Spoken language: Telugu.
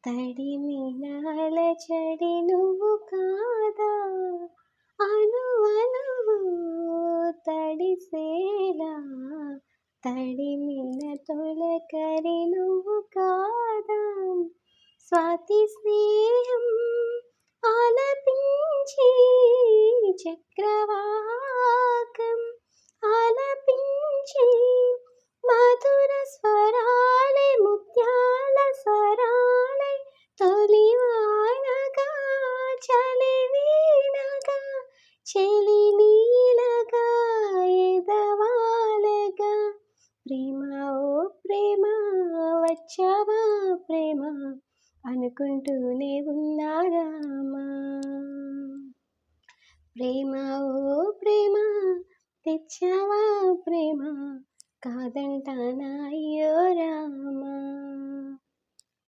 తడిమినాల చడి నువ్వు కాదా, అణువణువు తడిసేలా తడిమిన తొలకరి నువ్వు కాదా. స్వాతి స్నేహం ఆలపించి చక్రవాకం ఆలపించి మధుర స్వరాలే ముత్యాల స్వరాలే తొలివానగా చలివీనగా చెలి నీలగా ఎదవాలగా. ప్రేమ ఓ ప్రేమ వచ్చావా ప్రేమ అనుకుంటూనే ఉన్నారామా. ప్రేమ ఓ ప్రేమ తెచ్చావా ప్రేమ కాదంటానా అయ్యో